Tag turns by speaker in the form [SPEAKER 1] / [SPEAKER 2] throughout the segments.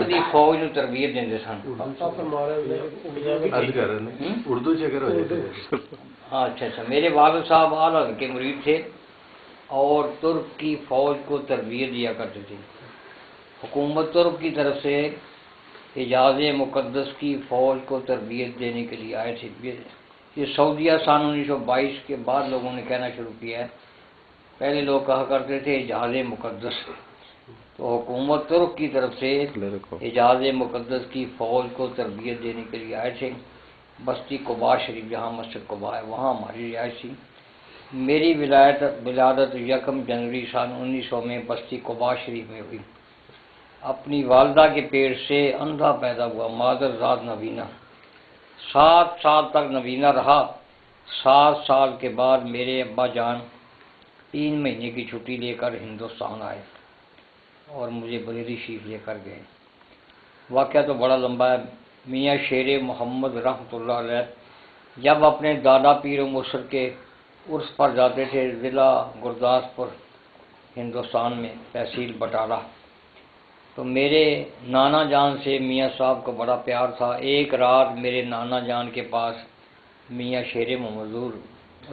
[SPEAKER 1] دی فوج نو تربیت دیندے سن.
[SPEAKER 2] اردو اگر ہو جائے.
[SPEAKER 1] اچھا میرے والد صاحب اعلیٰ کے مرید تھے اور ترک کی فوج کو تربیت دیا کرتے تھے. حکومت ترک کی طرف سے حجاز مقدس کی فوج کو تربیت دینے کے لیے آئے تھے. یہ سعودیہ سن 1922 کے بعد لوگوں نے کہنا شروع کیا ہے. پہلے لوگ کہا کرتے تھے حجاز مقدس. تو حکومت ترک کی طرف سے حجاز مقدس کی فوج کو تربیت دینے کے لیے آئے تھے. بستی قباء شریف جہاں مسجد قباء ہے وہاں ہماری رہائش تھی. میری ولادت 1 جنوری سن 1900 میں بستی قباء شریف میں ہوئی. اپنی والدہ کے پیٹ سے اندھا پیدا ہوا. مادر ذات نبینہ 7 سال تک نبینہ رہا. 7 سال کے بعد میرے ابا جان 3 مہینے کی چھٹی لے کر ہندوستان آئے اور مجھے بریلی شریف لے کر گئے. واقعہ تو بڑا لمبا ہے. میاں شیر محمد رحمۃ اللہ علیہ جب اپنے دادا پیر و مصر کے عرس پر جاتے تھے ضلع گرداسپور ہندوستان میں تحصیل بٹالہ، تو میرے نانا جان سے میاں صاحب کو بڑا پیار تھا. ایک رات میرے نانا جان کے پاس میاں شیر محمد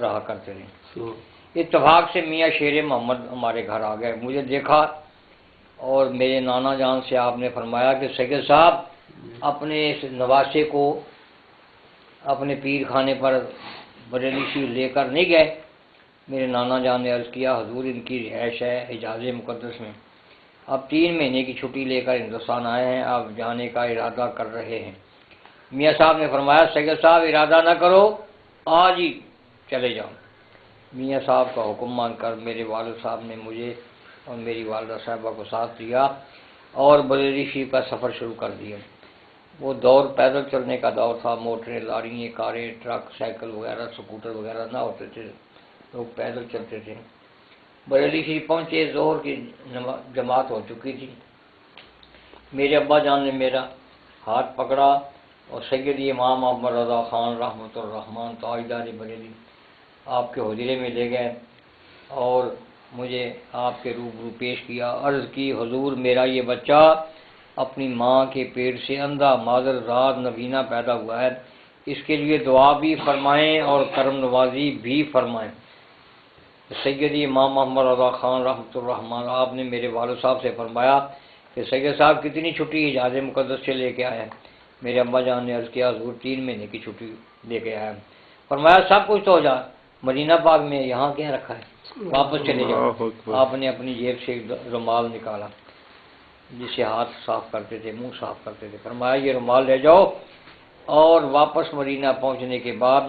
[SPEAKER 1] رہا کرتے تھے. اتفاق سے میاں شیر محمد ہمارے گھر آ گئے. مجھے دیکھا اور میرے نانا جان سے آپ نے فرمایا کہ سید صاحب اپنے اس نواسے کو اپنے پیر خانے پر بریلی شریف لے کر نہیں گئے. میرے نانا جان نے عرض کیا حضور ان کی رہائش ہے حجاز مقدس میں، اب 3 مہینے کی چھٹی لے کر ہندوستان آئے ہیں، آپ جانے کا ارادہ کر رہے ہیں. میاں صاحب نے فرمایا سید صاحب ارادہ نہ کرو، آج ہی چلے جاؤ. میاں صاحب کا حکم مان کر میرے والد صاحب نے مجھے اور میری والدہ صاحبہ کو ساتھ لیا اور بریلی شریف کا سفر شروع کر دیا. وہ دور پیدل چلنے کا دور تھا. موٹریں، لاریاں، کاریں، ٹرک، سائیکل وغیرہ، سکوٹر وغیرہ نہ ہوتے تھے. لوگ پیدل چلتے تھے. بریلی شریف پہنچے، ظہر کی جماعت ہو چکی تھی. میرے ابا جان نے میرا ہاتھ پکڑا اور سیدی امام محمد رضا خان رحمۃ الرحمن تاجدار بریلی آپ کے حجرے میں لے گئے اور مجھے آپ کے روبرو پیش کیا. عرض کی حضور میرا یہ بچہ اپنی ماں کے پیٹ سے اندھا مادر ذات نبینہ پیدا ہوا ہے، اس کے لیے دعا بھی فرمائیں اور کرم نوازی بھی فرمائیں. سیدی امام محمد رضا خان رحمۃ الرحمن آپ نے میرے والد صاحب سے فرمایا کہ سید صاحب کتنی چھٹی حجاز مقدس سے لے کے آئے ہیں؟ میرے ابا جان نے عرض کیا حضور 3 مہینے کی چھٹی لے کے آیا. فرمایا سب کچھ تو ہو جا مدینہ پاک میں، یہاں کیا رکھا ہے، واپس چلے جاؤ. آپ نے اپنی جیب سے رومال نکالا جسے ہاتھ صاف کرتے تھے، منہ صاف کرتے تھے. فرمایا یہ رومال لے جاؤ اور واپس مدینہ پہنچنے کے بعد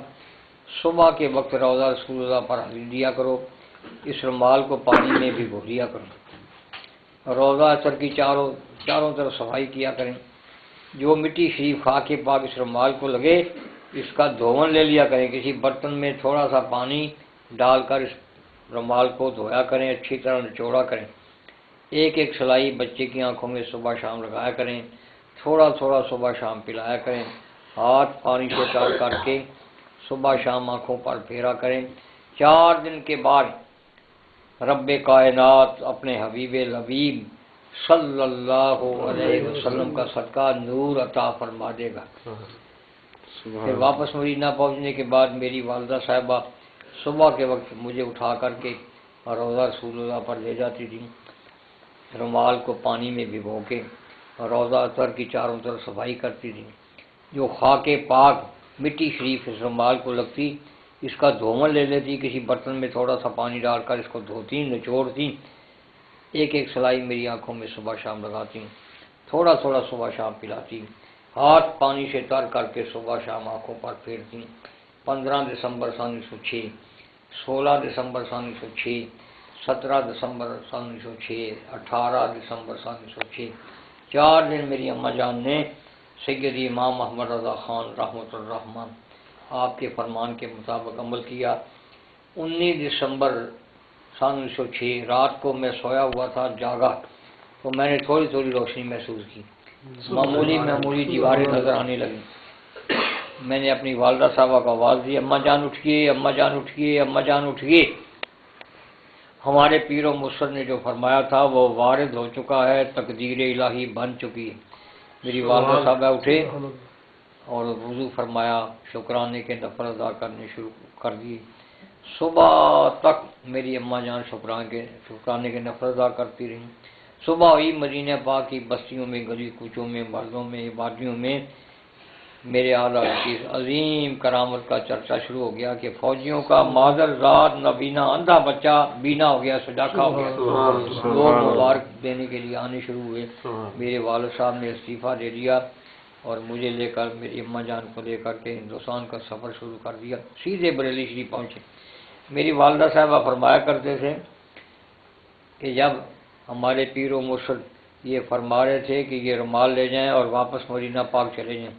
[SPEAKER 1] صبح کے وقت روضہ رسول اللہ پر حاضری دیا کرو. اس رومال کو پانی میں بھگو دیا کرو. روضہ اثر کی چاروں طرف صفائی کیا کریں. جو مٹی شریف خاک پاک اس رومال کو لگے اس کا دھون لے لیا کریں. کسی برتن میں تھوڑا سا پانی ڈال کر اس رومال کو دھویا کریں، اچھی طرح نچوڑا کریں. ایک سلائی بچے کی آنکھوں میں صبح شام لگایا کریں. تھوڑا تھوڑا صبح شام پلایا کریں. ہاتھ پانی سے تر کر کے صبح شام آنکھوں پر پھیرا کریں. 4 دن کے بعد رب کائنات اپنے حبیب لبیب صلی اللہ علیہ وسلم کا صدقہ نور عطا فرما دے گا. پھر واپس مدینہ پہنچنے کے بعد میری والدہ صاحبہ صبح کے وقت مجھے اٹھا کر کے روضہ رسول اللہ پر لے جاتی تھی. رومال کو پانی میں بھگو کے روضہ اطہر کی چاروں طرف صفائی کرتی تھی. جو خاک پاک مٹی شریف اس رومال کو لگتی اس کا دھون لے لیتی، کسی برتن میں تھوڑا سا پانی ڈال کر اس کو دھوتی، نچوڑتی. ایک سلائی میری آنکھوں میں صبح شام لگاتی، تھوڑا تھوڑا صبح شام پلاتی. ہاتھ پانی سے تر کر کے صبح شام آنکھوں پر پھیرتی. 15 دسمبر 1906، 16 دسمبر 1906، 17 دسمبر 1906، 18 دسمبر 1906 4 دن میری اماں جان نے سیدی امام محمد رضا خان رحمۃ الرحمن آپ کے فرمان کے مطابق عمل کیا. 19 دسمبر 1906 رات کو میں سویا ہوا تھا، جاگا تو میں نے تھوڑی تھوڑی روشنی محسوس کی. معمولی دیواریں نظر آنے لگیں. میں نے اپنی والدہ صاحبہ کو آواز دی، اماں جان اٹھیے، اماں جان اٹھیے، اماں جان اٹھیے. ہمارے پیر و مرشد نے جو فرمایا تھا وہ وارد ہو چکا ہے، تقدیر الہی بن چکی ہے۔ میری والدہ صاحبہ اٹھے اور وضو فرمایا، شکرانے کے نفل ادا کرنے شروع کر دیے۔ صبح تک میری اماں جان شکرانے کے نفل ادا کرتی رہیں۔ صبح ہوئی، مدینہ پاک کی بستیوں میں، گلی کوچوں میں، محلوں میں، وادیوں میں میرے اعلیٰ کی عظیم کرامت کا چرچہ شروع ہو گیا کہ فوجیوں کا معذر ذات نابینا اندھا بچہ بینا ہو گیا، سجاکھا ہو گیا۔ لوگ مبارک دینے کے لیے آنے شروع ہوئے۔ میرے والد صاحب نے استعفیٰ دے دیا اور مجھے لے کر، میری اماں جان کو لے کر کے ہندوستان کا سفر شروع کر دیا، سیدھے بریلی شریف پہنچے۔ میری والدہ صاحبہ فرمایا کرتے تھے کہ جب ہمارے پیر و مرشد یہ فرما رہے تھے کہ یہ رومال لے جائیں اور واپس مدینہ پاک چلے جائیں،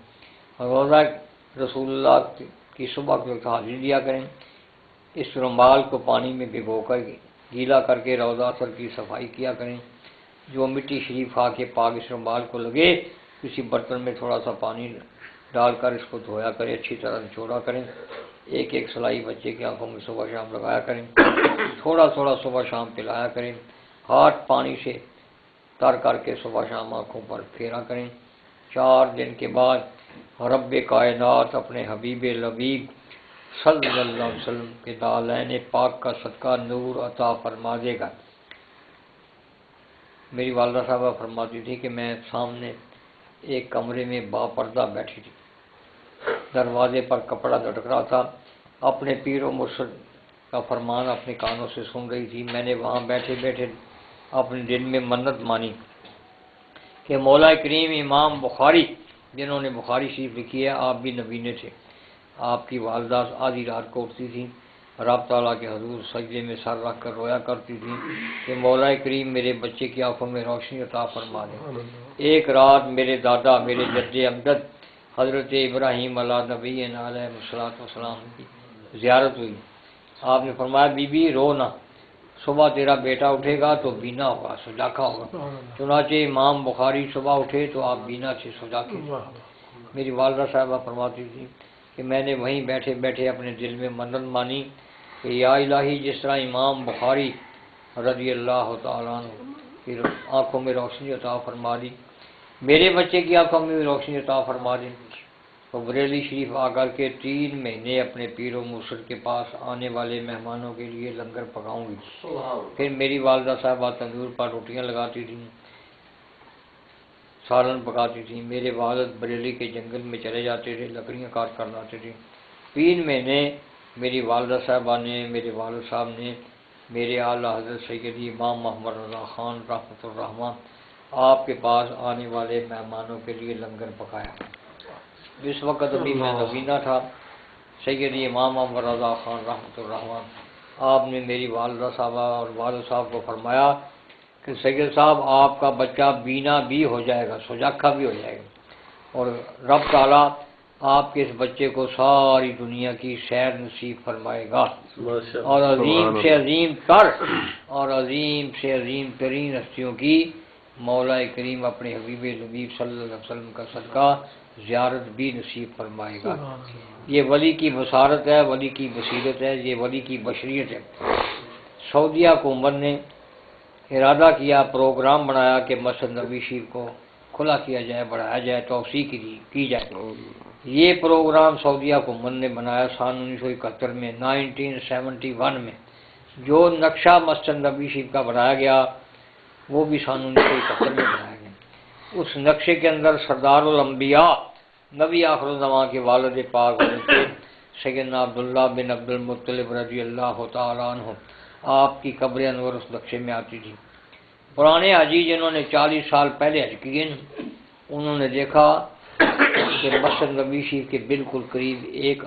[SPEAKER 1] روزہ رسول اللہ کی صبح کے وقت حاضری دیا کریں، اس رومال کو پانی میں بھگو کر گیلا کر کے روضہ اثر کی صفائی کیا کریں، جو مٹی شریف آ کے پاک اس رومال کو لگے کسی برتن میں تھوڑا سا پانی ڈال کر اس کو دھویا کریں، اچھی طرح نچوڑا کریں، ایک ایک سلائی بچے کی آنکھوں میں صبح شام لگایا کریں، تھوڑا تھوڑا صبح شام پلایا کریں، ہاتھ پانی سے تر کر کے صبح شام آنکھوں پر پھیرا کریں۔ 4 دن کے بعد رب کائنات اپنے حبیب لبیب صلی اللہ علیہ وسلم کے دالین پاک کا صدقہ نور عطا فرما دے گا۔ میری والدہ صاحبہ فرماتی تھی کہ میں سامنے ایک کمرے میں با پردہ بیٹھی تھی، دروازے پر کپڑا لٹک رہا تھا، اپنے پیر و مرشد کا فرمان اپنے کانوں سے سن رہی تھی۔ میں نے وہاں بیٹھے بیٹھے اپنے دل میں منت مانی کہ مولا کریم امام بخاری جنہوں نے بخاری شریف لکھی ہے، آپ بھی نبینے تھے۔ آپ کی والدہ آدھی رات کو اٹھتی تھی، رب تعالیٰ کے حضور سجدے میں سر رکھ کر رویا کرتی تھی کہ مولا کریم میرے بچے کی آنکھوں میں روشنی عطا فرما دیں۔ ایک رات میرے دادا، میرے جد امجد حضرت ابراہیم علیہ نبی علیہ السلام کی زیارت ہوئی۔ آپ نے فرمایا بی بی رو نہ، صبح تیرا بیٹا اٹھے گا تو بینا ہوگا، سجاکھا ہوگا۔ چنانچہ امام بخاری صبح اٹھے تو آپ بینا تھے، سجاکھے تھے۔ میری والدہ صاحبہ فرماتی تھی کہ میں نے وہیں بیٹھے بیٹھے اپنے دل میں منت مانی کہ یا الہی جس طرح امام بخاری رضی اللہ تعالیٰ عنہ کی آنکھوں میں روشنی عطا فرما دی، میرے بچے کی آنکھوں میں بھی روشنی عطا فرما دی۔ تو بریلی شریف آ کر کے 3 مہینے اپنے پیر و مرشد کے پاس آنے والے مہمانوں کے لیے لنگر پکاؤں گی۔ پھر میری والدہ صاحبہ تندور پر روٹیاں لگاتی تھیں، سالن پکاتی تھیں۔ میرے والد بریلی کے جنگل میں چلے جاتے تھے، لکڑیاں کاٹ کر لاتے تھے۔ 3 مہینے میری والدہ صاحبہ نے، میرے والد صاحب نے میرے اعلیٰ حضرت سیدی امام محمد رضا خان رحمۃ الرحمٰن آپ کے پاس آنے والے مہمانوں کے لیے لنگر پکایا۔ جس وقت ابھی میں نبینہ تھا، سیدی امام محمد رضا خان رحمۃ الرحمٰن آپ نے میری والدہ صاحبہ اور والد صاحب کو فرمایا کہ سید صاحب آپ کا بچہ بینا بھی ہو جائے گا، سجاکھا بھی ہو جائے گا، اور رب تعالیٰ آپ کے اس بچے کو ساری دنیا کی سیر نصیب فرمائے گا، اور عظیم سے عظیم تر اور عظیم سے عظیم ترین ہستیوں کی مولا کریم اپنے حبیب لبیب صلی اللہ علیہ وسلم کا صدقہ زیارت بھی نصیب فرمائے گا۔ یہ ولی کی بصارت ہے، ولی کی بصیرت ہے، یہ ولی کی بشریت ہے۔ سعودیہ حکومت نے ارادہ کیا، پروگرام بنایا کہ مسجد نبوی شریف کو کھلا کیا جائے، بڑھایا جائے، توسیع کی جائے۔ یہ پروگرام سعودیہ حکومت نے بنایا سن 1971 میں، 1971 میں۔ جو نقشہ مسجد نبوی شریف کا بنایا گیا وہ بھی سن 1971 میں بنایا گیا۔ اس نقشے کے اندر سردار الانبیاء نبی آخر الزمان کے والد پاک حضرت سیدنا عبداللہ بن عبد المطلب رضی اللہ تعالیٰ عنہ آپ کی قبر انور اس نقشے میں آتی تھی۔ پرانے حاجی جنہوں نے 40 سال پہلے حج کیے، انہوں نے دیکھا کہ مسجد نبوی شریف کے بالکل قریب ایک